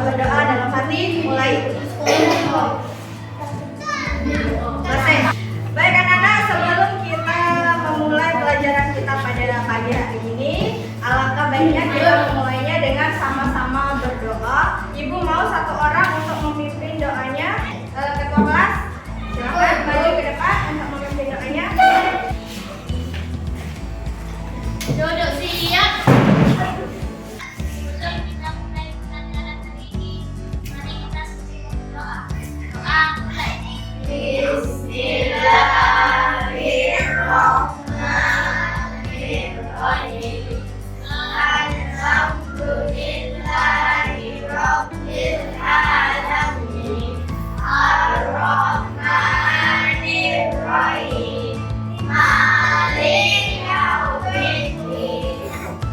berdoa dalam hati, mulai. Selesai. Baik anak-anak, sebelum kita memulai pelajaran kita pada pagi hari ini, alangkah baiknya kita memulainya dengan sama-sama berdoa. Ibu mau satu orang untuk memimpin doanya. Ketua kelas, silakan maju ke depan untuk memimpin doanya. Duduk siap. Sebelum kita mulai pelajaran hari ini, mari kita berdoa. Doa mulai. Bismillahirrahmanirrahim. Alhamdulillahirabbil alamin. Ar-Rahmanir-Rahim. Maliki yaumiddin.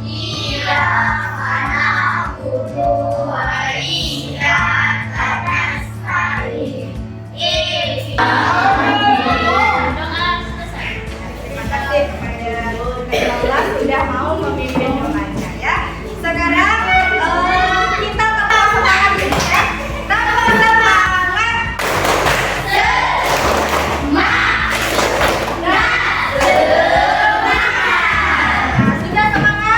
Iyyaka na'budu wa iyyaka nasta'in. Doa selesai. Terima kasih kepada ketua kelas sudah mau memimpin doanya ya. Sekarang kita tetap semangat ya. Tetap semangat. Sudah semangat?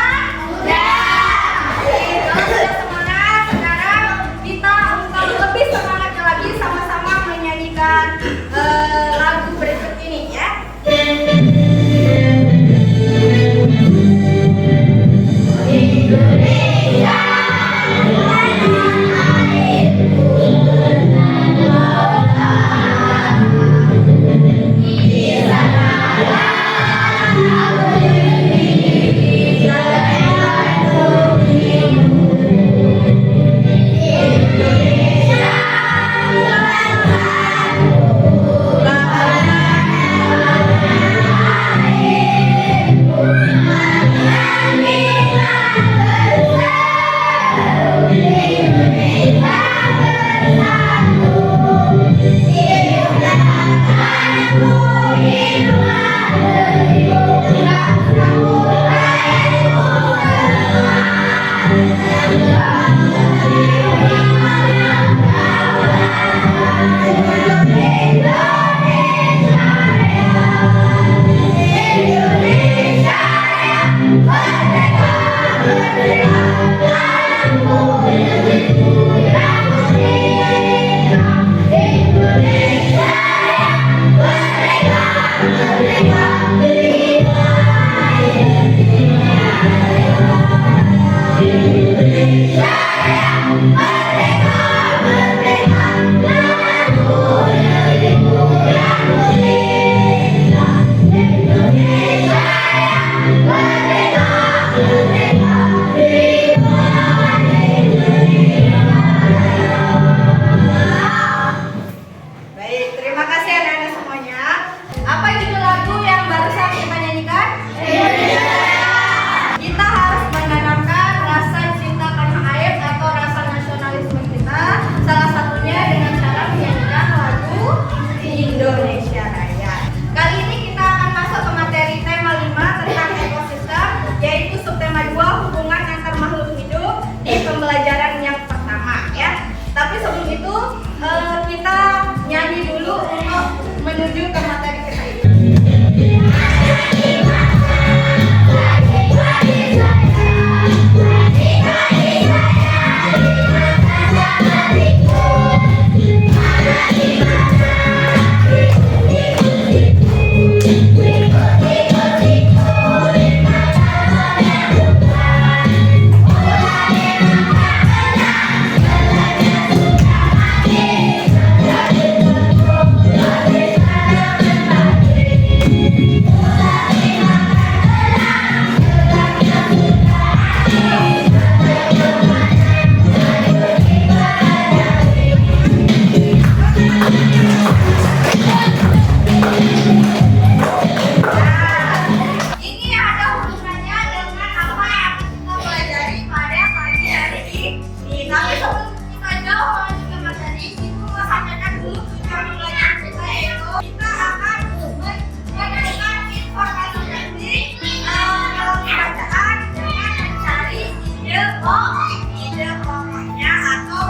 Sudah semangat. Sekarang kita untuk lebih semangatnya lagi sama-sama menyanyikan lagu berikut ini ya. Indonesia, baik, terima kasih anak-anak semuanya. Apa judul lagu yang barusan kita nyanyikan? Kita harus menanamkan rasa cinta tanah air atau rasa nasionalisme kita. Salah satunya dengan cara menyanyikan lagu Indonesia Raya. Kali ini kita akan masuk ke materi tema 5 tentang ekosistem, yaitu subtema 2 hubungan antar makhluk hidup di pembelajaran yang pertama ya. Tapi sebelum itu kita nyanyi dulu untuk menuju ke materi kita ini. ide pokoknya atau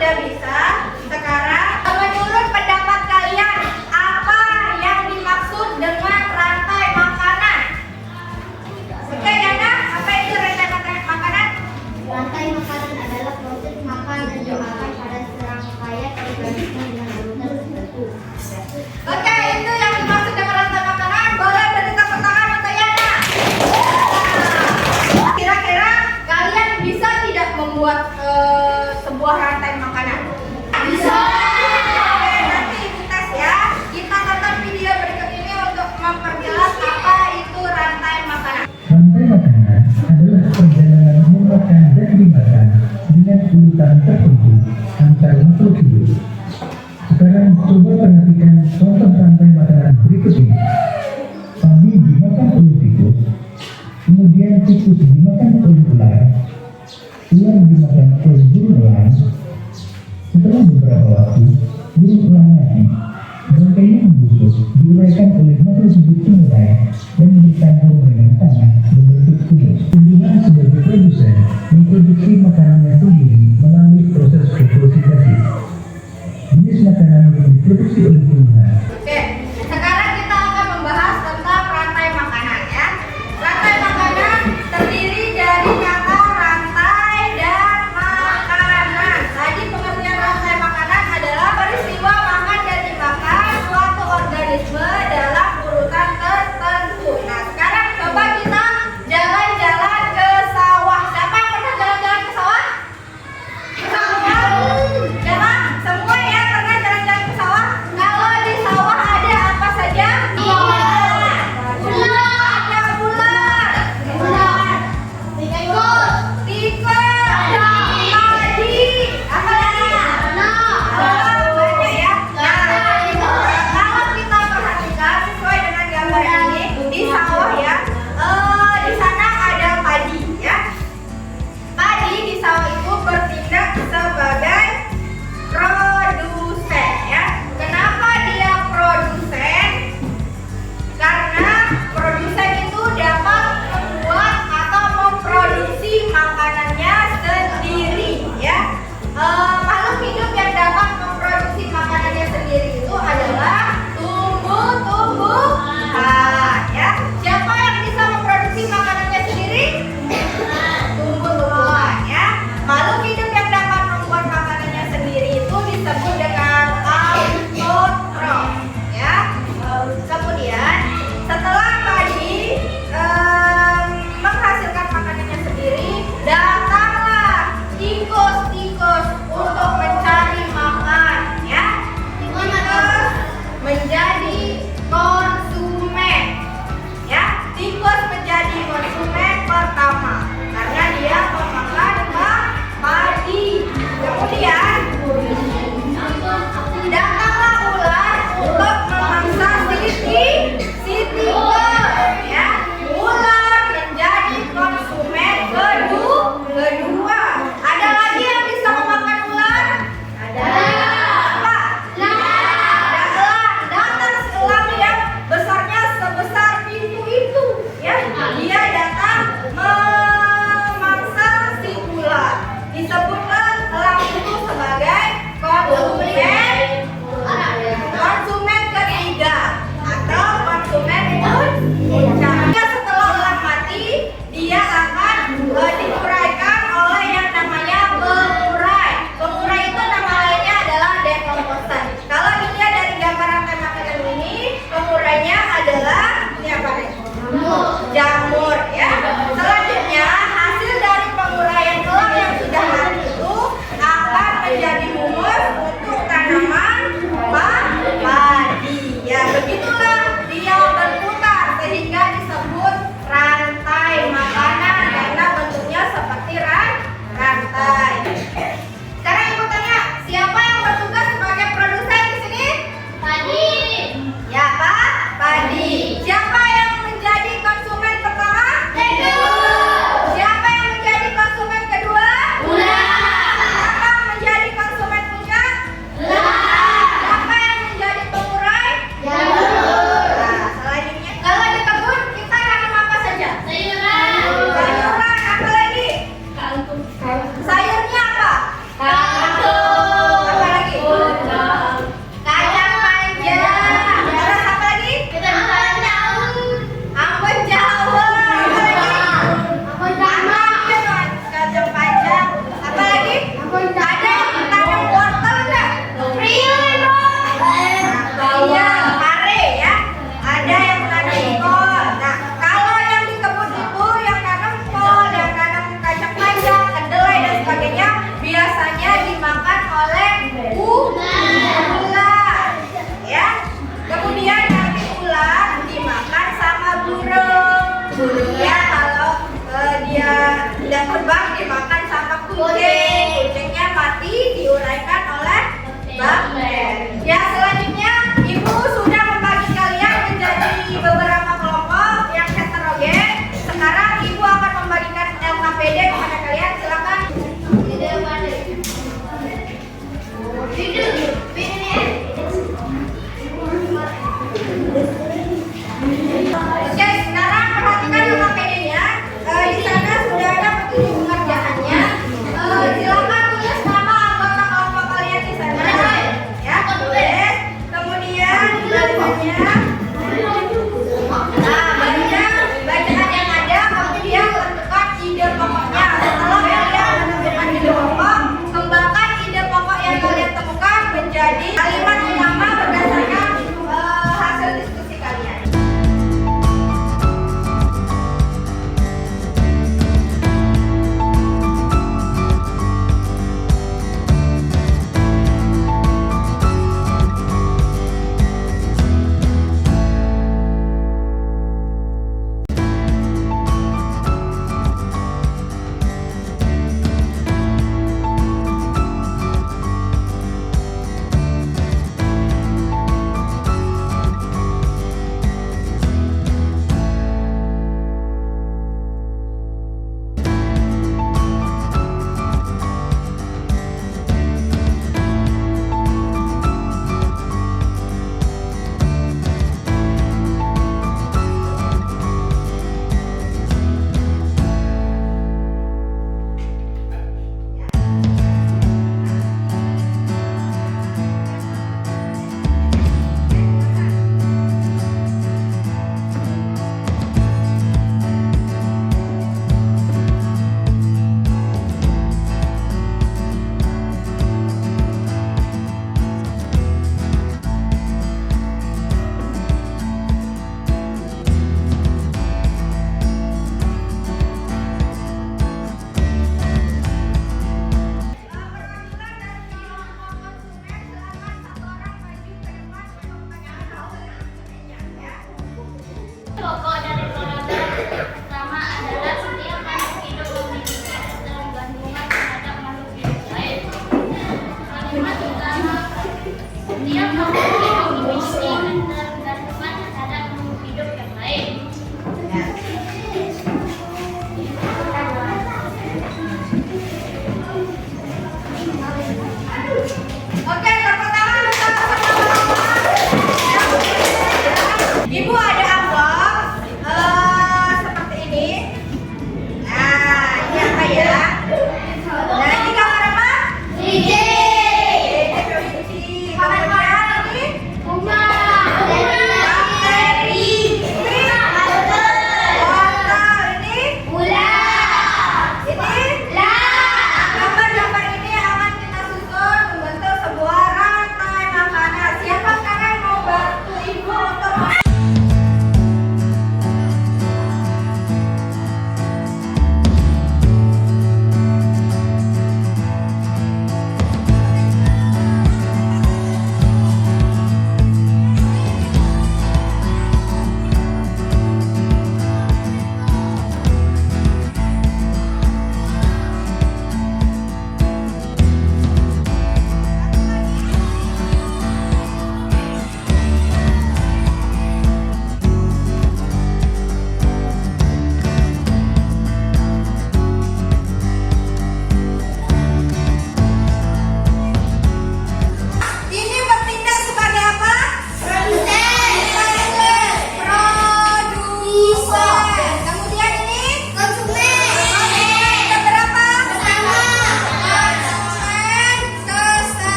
sudah bisa. Sekarang menurut pendapat kalian, apa yang dimaksud dengan rantai makanan? Oke, Yana, apa itu rantai makanan? Rantai makanan adalah proses makan dan dimakan pada serangkaian organisme dengan urutan tertentu. Oke, itu yang dimaksud dengan rantai makanan. Boleh beri tepuk tangan untuk Yana. Kira-kira kalian bisa tidak membuat sebuah rantai makanan? Bisa. Oke, nanti ibu tes ya. Kita tonton video berikut ini untuk memperjelas apa itu rantai makanan. Rantai makanan adalah perjalanan memakan dan dimakan dengan urutan tertentu antar makhluk hidup. Sekarang coba perhatikan contoh rantai makanan berikut ini. Padi dimakan oleh tikus, kemudian tikus dimakan oleh ular, ular dimakan oleh burung elang. Setelah beberapa waktu, burung elang mati. Bangkainya membusuk, diuraikan oleh makhluk hidup pengurai dan ditampung dengan tanah berbentuk kumus. Tumbuhan sebagai produsen memproduksi makanannya sendiri melalui proses fotosintesi. Jenis makanan yang diproduksi oleh tumbuhan. Oke, sekarang kita akan membahas tentang rantai makanan ya. Rantai makanan terdiri dari kata rantai dan makanan. Tadi pengertian rantai makanan adalah peristiwa makan dan dimakan suatu organisme dalam urutan tertentu. Nah, sekarang coba kita jalan-jalan ke sawah. Siapa yang pernah jalan-jalan ke sawah?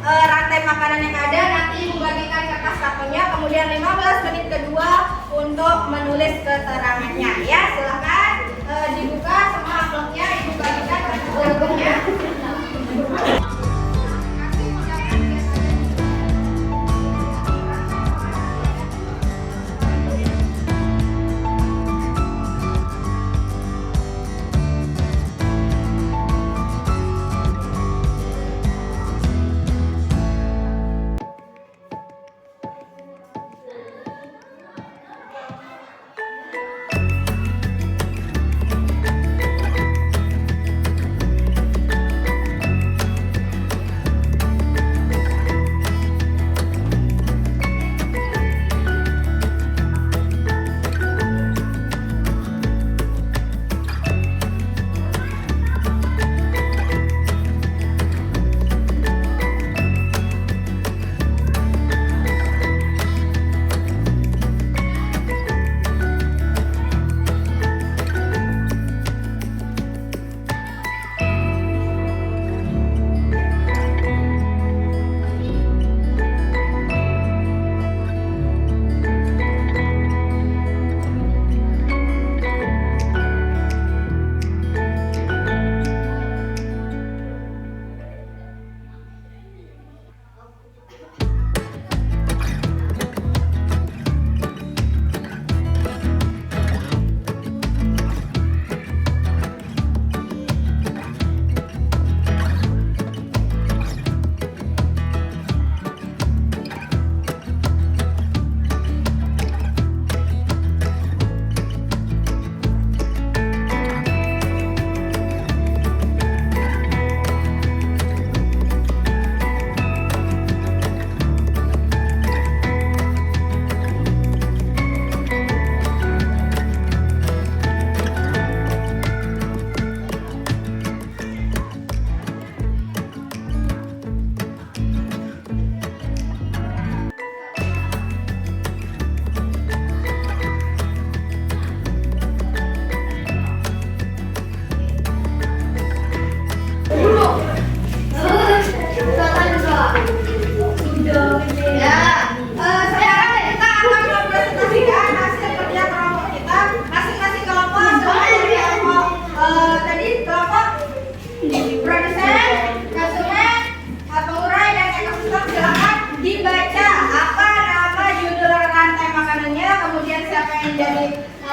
rantai makanan yang ada, nanti membagikan kertas sakunya, kemudian 15 menit kedua untuk menulis keterangannya. Ya, silakan dibuka semua amplopnya, ibu bagikan kertas sakunya.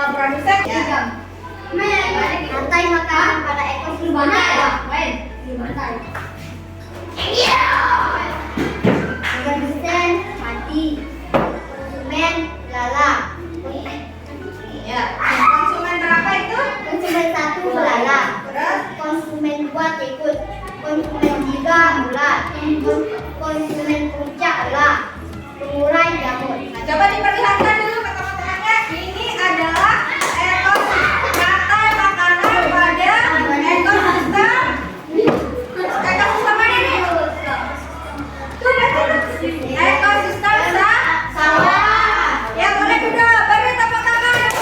Produsen ya. Rantai makanan pada ekosistem. Produsen mati, konsumen lala. Ya. Konsumen berapa itu? Konsumen 1 lala. Terus Konsumen 2 tikus. Konsumen 3 ular. Konsumen puncak ular. Pengurai jamur. nah, coba diperlihatkan dulu ke teman-temannya. Ini adalah rantai makanan pada ekosistem. Ekosistem mana nih? Tuh, ekosistem sawah. Ya, boleh juga. Beri tepuk tangan.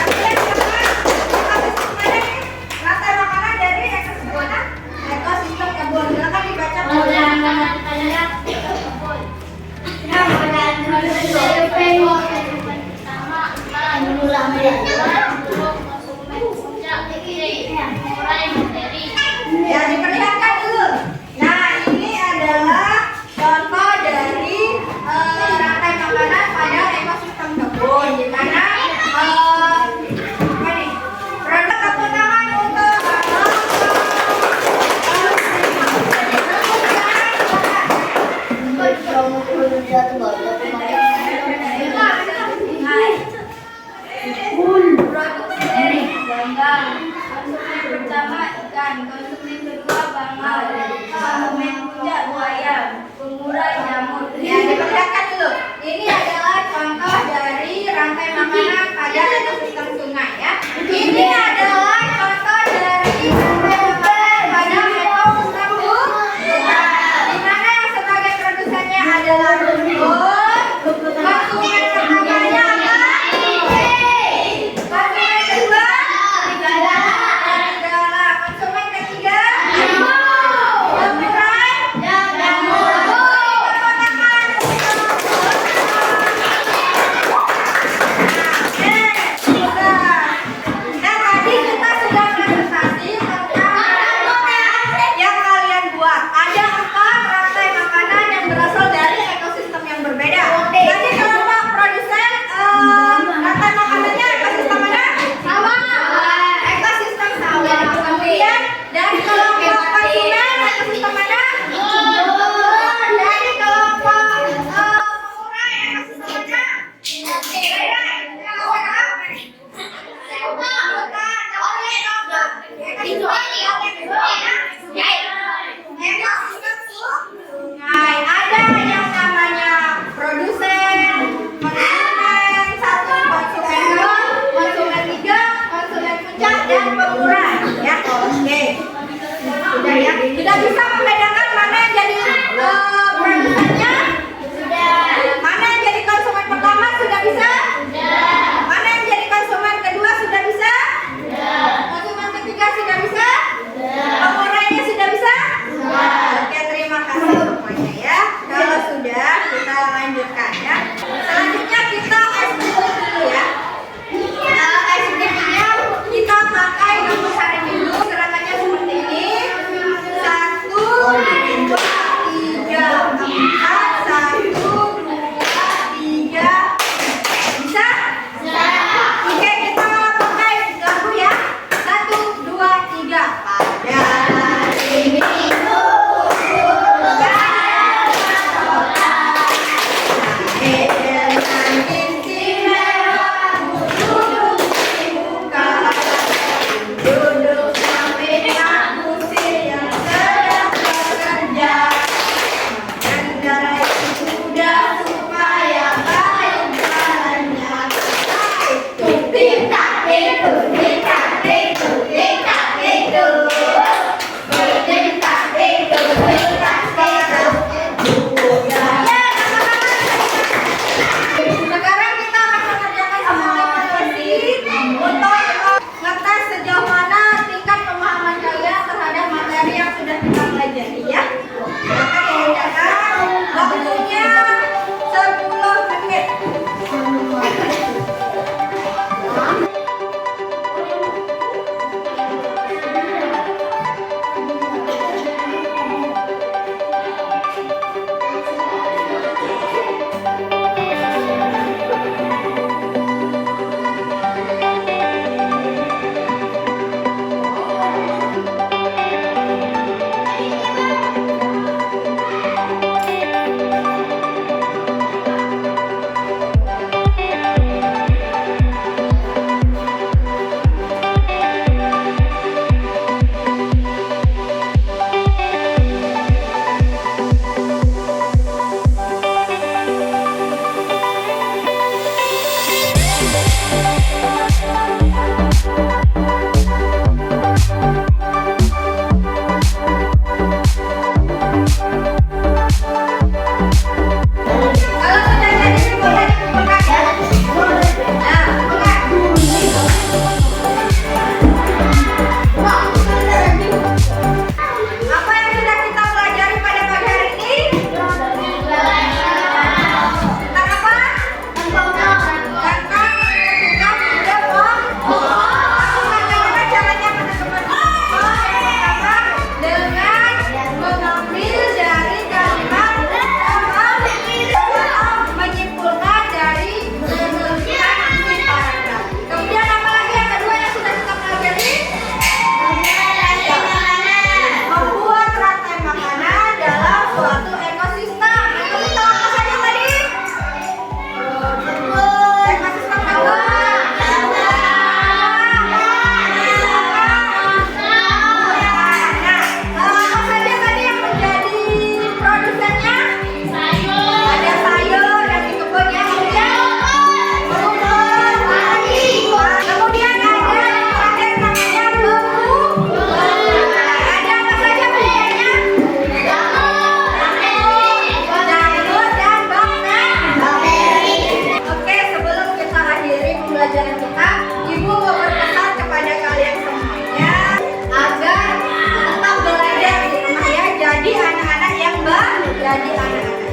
Kalian siapa? Ekosistem mana nih? Rantai makanan dari ekosistem mana? Ekosistem kebun. Silakan dibaca. Ya, diperlihatkan dulu. Nah, ini adalah contoh dari rantai makanan pada ekosistem kebun, di mana apa nih? Produk tepuk tangan untuk konsumen pertama ikan, konsumen kedua bangau, konsumen puncak buaya, pengurai jamur. Ya, diperlihatkan dulu. Ini adalah contoh dari rantai makanan pada ekosistem sungai ya. Ini adalah contoh dari rantai makanan pada ekosistem hutan, di mana yang sebagai produsennya adalah Rumbo. Jadi anak-anak